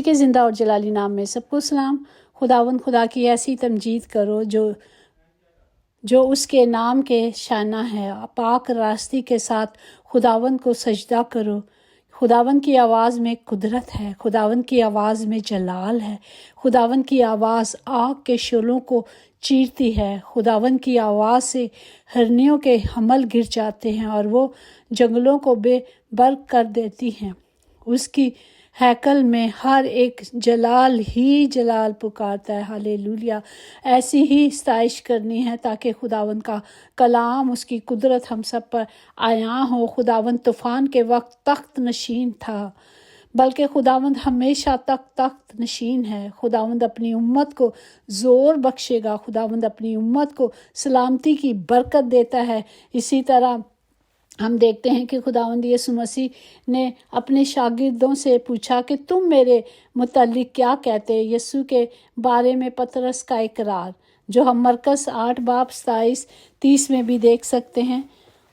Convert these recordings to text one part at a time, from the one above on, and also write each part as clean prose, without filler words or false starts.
मसीह के ज़िंदा और जलाली नाम में सबको सलाम। खुदावंद खुदा की ऐसी तमजीद करो जो उसके नाम के शाना है। पाक रास्ती के साथ खुदावंद को सजदा करो। खुदावंद की आवाज़ में कुदरत है, खुदावंद की आवाज़ में जलाल है। खुदावंद की आवाज़ आग के शोलों को चीरती है। खुदावंद की आवाज़ से हिरनियों के हमल गिर जाते हैं और वो जंगलों को बेबर्क कर देती हैं। उसकी हैकल में हर एक जलाल ही जलाल पुकारता है। हालेलुया। ऐसी ही सताइश करनी है ताकि खुदावंद का कलाम, उसकी कुदरत हम सब पर आया हो। खुदावंद तूफ़ान के वक्त तख्त नशीन था, बल्कि खुदावंद हमेशा तक तख्त नशीन है। खुदावंद अपनी उम्मत को ज़ोर बख्शेगा। खुदावंद अपनी उम्मत को सलामती की बरकत देता है। इसी तरह हम देखते हैं कि खुदावंद यीशु मसीह ने अपने शागिर्दों से पूछा कि तुम मेरे मुतल्लिक क्या कहते हैं। यीशु के बारे में पतरस का इकरार, जो हम मरकस 8 बाब 27-30 में भी देख सकते हैं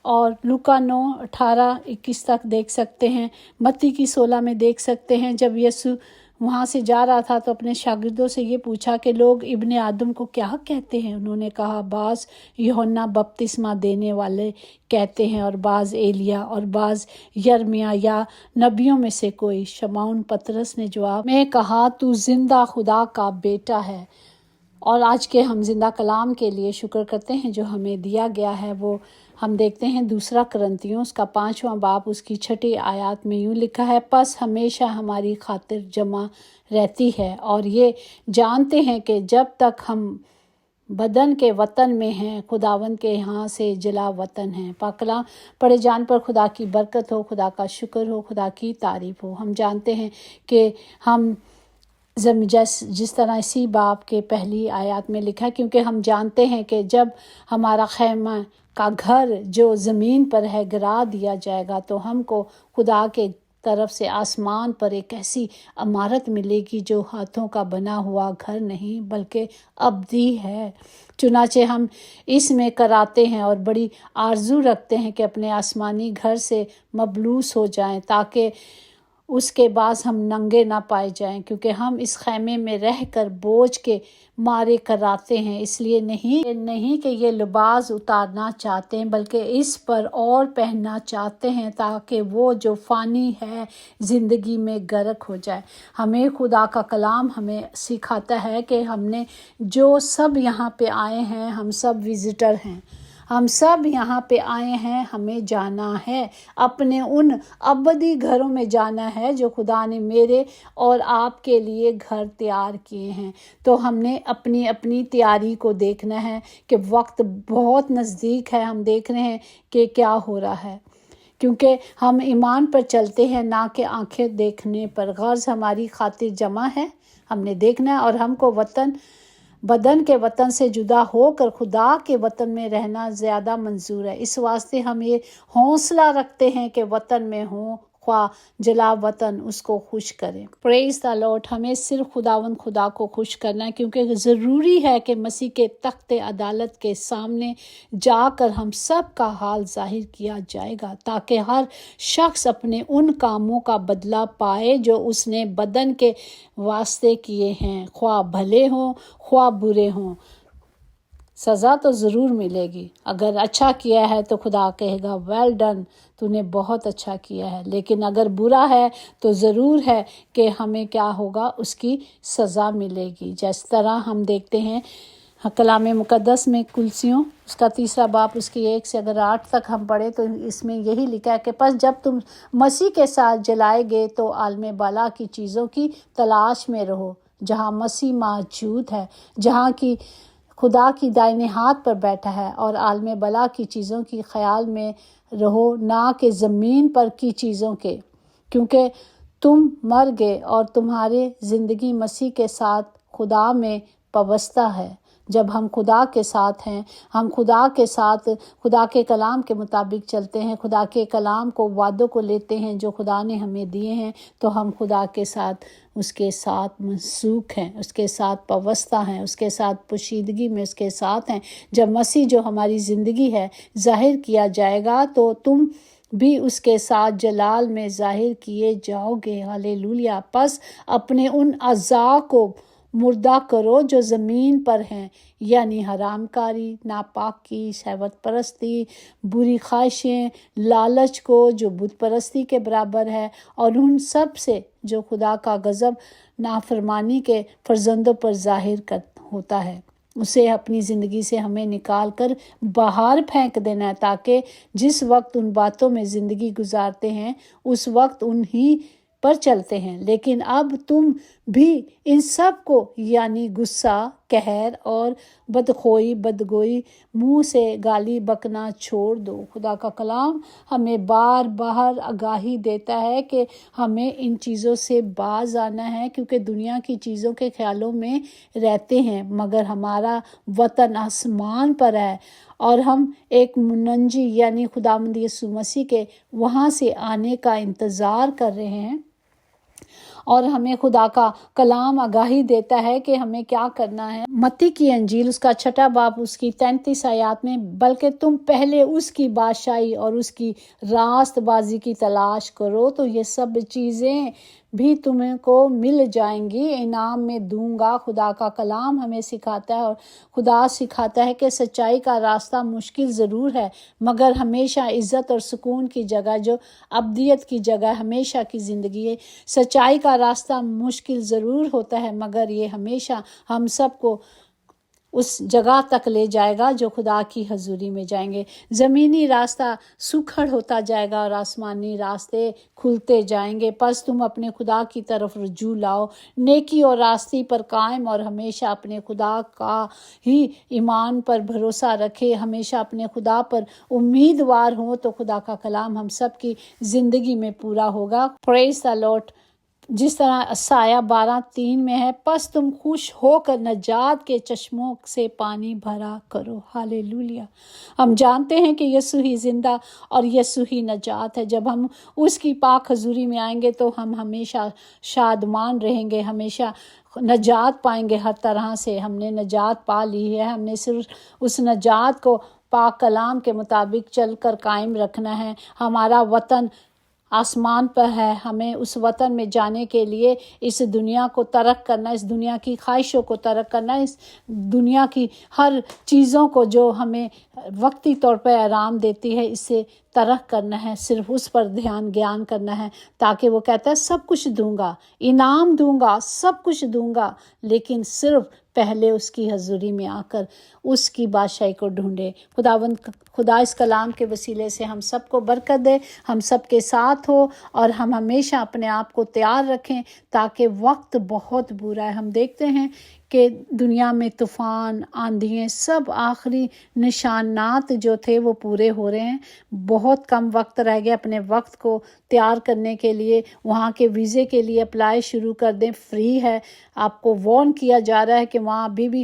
और लूका 9:18-21 तक देख सकते हैं। मत्ती की 16 में देख सकते हैं। जब यीशु वहाँ से जा रहा था तो अपने शागिर्दों से ये पूछा कि लोग इब्ने आदम को क्या कहते हैं। उन्होंने कहा, बाज़ यूहन्ना बपतिस्मा देने वाले कहते हैं, और बाज़ एलिया, और बाज़ यर्मिया या नबियों में से कोई। शमौन पतरस ने जवाब में कहा, तू जिंदा खुदा का बेटा है। और आज के हम जिंदा कलाम के लिए शुक्र करते हैं जो हमें दिया गया है। वो हम देखते हैं 2 कुरिन्थियों उसका 5वां बाब उसकी 6ठी आयत में यूँ लिखा है, पस हमेशा हमारी खातिर जमा रहती है और ये जानते हैं कि जब तक हम बदन के वतन में हैं, खुदावंद के यहाँ से जला वतन है। पाकलाम पढ़े जान पर खुदा की बरकत हो, खुदा का शुक्र हो, खुदा की तारीफ हो। हम जानते हैं कि हम जिस तरह इसी बाब के पहली आयत में लिखा है, क्योंकि हम जानते हैं कि जब हमारा खैमा का घर जो ज़मीन पर है गिरा दिया जाएगा तो हमको खुदा के तरफ से आसमान पर एक ऐसी इमारत मिलेगी जो हाथों का बना हुआ घर नहीं बल्कि अब्दी है। चुनाचे हम इसमें कराते हैं और बड़ी आरजू रखते हैं कि अपने आसमानी घर से मबलूस हो जाएं, ताकि उसके बाद हम नंगे ना पाए जाएं, क्योंकि हम इस खैमे में रहकर बोझ के मारे कराते हैं। इसलिए नहीं कि ये लिबास उतारना चाहते हैं, बल्कि इस पर और पहनना चाहते हैं, ताकि वो जो फ़ानी है ज़िंदगी में गर्क हो जाए। हमें खुदा का कलाम हमें सिखाता है कि हमने जो सब यहाँ पे आए हैं, हम सब विज़िटर हैं, हम सब यहाँ पे आए हैं, हमें जाना है, अपने उन अबदी घरों में जाना है जो खुदा ने मेरे और आपके लिए घर तैयार किए हैं। तो हमने अपनी अपनी तैयारी को देखना है कि वक्त बहुत नज़दीक है। हम देख रहे हैं कि क्या हो रहा है, क्योंकि हम ईमान पर चलते हैं ना कि आंखें देखने पर। गर्ज हमारी खातिर जमा है, हमने देखना है, और हमको बदन के वतन से जुदा होकर खुदा के वतन में रहना ज़्यादा मंजूर है। इस वास्ते हम ये हौसला रखते हैं कि वतन में हो ख्वाह जला वतन उसको खुश करें। Praise the Lord. हमें सिर्फ खुदावंद खुदा को खुश करना है, क्योंकि ज़रूरी है कि मसीह के तख्ते अदालत के सामने जाकर हम सब का हाल जाहिर किया जाएगा, ताकि हर शख्स अपने उन कामों का बदला पाए जो उसने बदन के वास्ते किए हैं, ख्वाह भले हों ख्वाह बुरे हों। सज़ा तो ज़रूर मिलेगी। अगर अच्छा किया है तो खुदा कहेगा वेल डन, तूने बहुत अच्छा किया है। लेकिन अगर बुरा है तो ज़रूर है कि हमें क्या होगा, उसकी सज़ा मिलेगी। जिस तरह हम देखते हैं कलाम मुक़द्दस में कुलसियों उसका 3 बाब उसकी 1 से अगर 8 तक हम पढ़े तो इसमें यही लिखा है कि बस जब तुम मसीह के साथ जलाए गए तो आलम बाला की चीज़ों की तलाश में रहो, जहाँ मसीह मौजूद है, जहाँ की खुदा की दाहिने हाथ पर बैठा है, और आलम बला की चीज़ों की ख्याल में रहो, ना कि ज़मीन पर की चीज़ों के, क्योंकि तुम मर गए और तुम्हारे ज़िंदगी मसीह के साथ खुदा में पवस्ता है। जब हम खुदा के साथ हैं, हम खुदा के साथ खुदा के कलाम के मुताबिक चलते हैं, खुदा के कलाम को वादों को लेते हैं जो खुदा ने हमें दिए हैं, तो हम खुदा के साथ उसके साथ मनसूख हैं, उसके साथ पवस्ता हैं, उसके साथ पोशीदगी में उसके साथ हैं। जब मसीह जो हमारी ज़िंदगी है ज़ाहिर किया जाएगा तो तुम بھی اس کے ساتھ جلال میں ظاہر کیے جاؤ گے۔ ہالےلویا۔ پس اپنے ان اعضاء کو مردہ کرو جو زمین پر ہیں، یعنی حرام کاری، ناپاکی، شہوت پرستی، بری خواہشیں، لالچ کو جو بت پرستی کے برابر ہے، اور ان سب سے جو خدا کا غضب نافرمانی کے فرزندوں پر ظاہر ہوتا ہے۔ اسے اپنی زندگی سے ہمیں نکال کر باہر پھینک دینا ہے، تاکہ جس وقت ان باتوں میں زندگی گزارتے ہیں اس وقت انہی پر چلتے ہیں۔ لیکن اب تم بھی ان سب کو یعنی غصہ، قہر اور بدخوئی، بدگوئی، منہ سے گالی بکنا چھوڑ دو۔ خدا کا کلام ہمیں بار بار آگاہی دیتا ہے کہ ہمیں ان چیزوں سے باز آنا ہے، کیونکہ دنیا کی چیزوں کے خیالوں میں رہتے ہیں، مگر ہمارا وطن آسمان پر ہے، اور ہم ایک منجی یعنی خداوند یسوع مسیح کے وہاں سے آنے کا انتظار کر رہے ہیں۔ اور ہمیں خدا کا کلام آگاہی دیتا ہے کہ ہمیں کیا کرنا ہے۔ متی کی انجیل اس کا 6 باب اس کی 33 آیات میں، بلکہ تم پہلے اس کی بادشاہی اور اس کی راست بازی کی تلاش کرو تو یہ سب چیزیں بھی تم کو مل جائیں گی، انعام میں دوں گا۔ خدا کا کلام ہمیں سکھاتا ہے، اور خدا سکھاتا ہے کہ سچائی کا راستہ مشکل ضرور ہے، مگر ہمیشہ عزت اور سکون کی جگہ، جو ابدیت کی جگہ، ہمیشہ کی زندگی ہے۔ سچائی کا راستہ مشکل ضرور ہوتا ہے، مگر یہ ہمیشہ ہم سب کو اس جگہ تک لے جائے گا جو خدا کی حضوری میں جائیں گے۔ زمینی راستہ سکھڑ ہوتا جائے گا اور آسمانی راستے کھلتے جائیں گے۔ پس تم اپنے خدا کی طرف رجوع لاؤ، نیکی اور راستی پر قائم، اور ہمیشہ اپنے خدا کا ہی ایمان پر بھروسہ رکھے، ہمیشہ اپنے خدا پر امیدوار ہوں، تو خدا کا کلام ہم سب کی زندگی میں پورا ہوگا۔ پریز دی لارڈ۔ جس طرح عیسائیہ 12:3 میں ہے، پس تم خوش ہو کر نجات کے چشموں سے پانی بھرا کرو۔ ہالےلویا۔ ہم جانتے ہیں کہ یسوع ہی زندہ اور یسوع ہی نجات ہے۔ جب ہم اس کی پاک حضوری میں آئیں گے تو ہم ہمیشہ شادمان رہیں گے، ہمیشہ نجات پائیں گے ہر طرح سے۔ ہم نے نجات پا لی ہے، ہم نے صرف اس نجات کو پاک کلام کے مطابق چل کر قائم رکھنا ہے۔ ہمارا وطن آسمان پر ہے، ہمیں اس وطن میں جانے کے لیے اس دنیا کو ترک کرنا، اس دنیا کی خواہشوں کو ترک کرنا، اس دنیا کی ہر چیزوں کو جو ہمیں وقتی طور پہ آرام دیتی ہے، اسے ترک کرنا ہے، صرف اس پر گیان کرنا ہے، تاکہ وہ کہتا ہے سب کچھ دوں گا، انعام دوں گا، سب کچھ دوں گا، لیکن صرف پہلے اس کی حضوری میں آ کر اس کی بادشاہی کو ڈھونڈے۔ خدا اس کلام کے وسیلے سے ہم سب کو برکت دے، ہم سب کے ساتھ ہو، اور ہم ہمیشہ اپنے آپ کو تیار رکھیں، تاکہ وقت بہت برا ہے۔ ہم دیکھتے ہیں کہ دنیا میں طوفان، آندھییں، سب آخری نشانات جو تھے وہ پورے ہو رہے ہیں۔ بہت کم وقت رہ گیا اپنے وقت کو تیار کرنے کے لیے۔ وہاں کے ویزے کے لیے اپلائی شروع کر دیں، فری ہے۔ آپ کو وارن کیا جا رہا ہے کہ وہاں ابھی بھی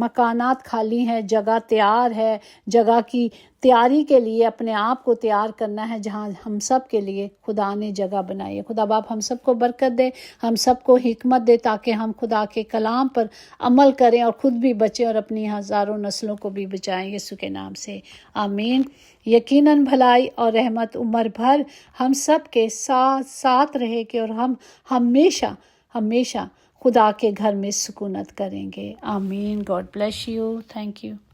مکانات خالی ہیں، جگہ تیار ہے۔ جگہ کی تیاری کے لیے اپنے آپ کو تیار کرنا ہے، جہاں ہم سب کے لیے خدا نے جگہ بنائی ہے۔ خدا باپ ہم سب کو برکت دے، ہم سب کو حکمت دے، تاکہ ہم خدا کے کلام پر عمل کریں اور خود بھی بچیں اور اپنی ہزاروں نسلوں کو بھی بچائیں، یسوع کے نام سے آمین۔ یقیناً بھلائی اور رحمت عمر بھر ہم سب کے ساتھ ساتھ رہے گی، اور ہم ہمیشہ ہمیشہ خدا کے گھر میں سکونت کریں گے۔ آمین۔ God bless you. Thank you.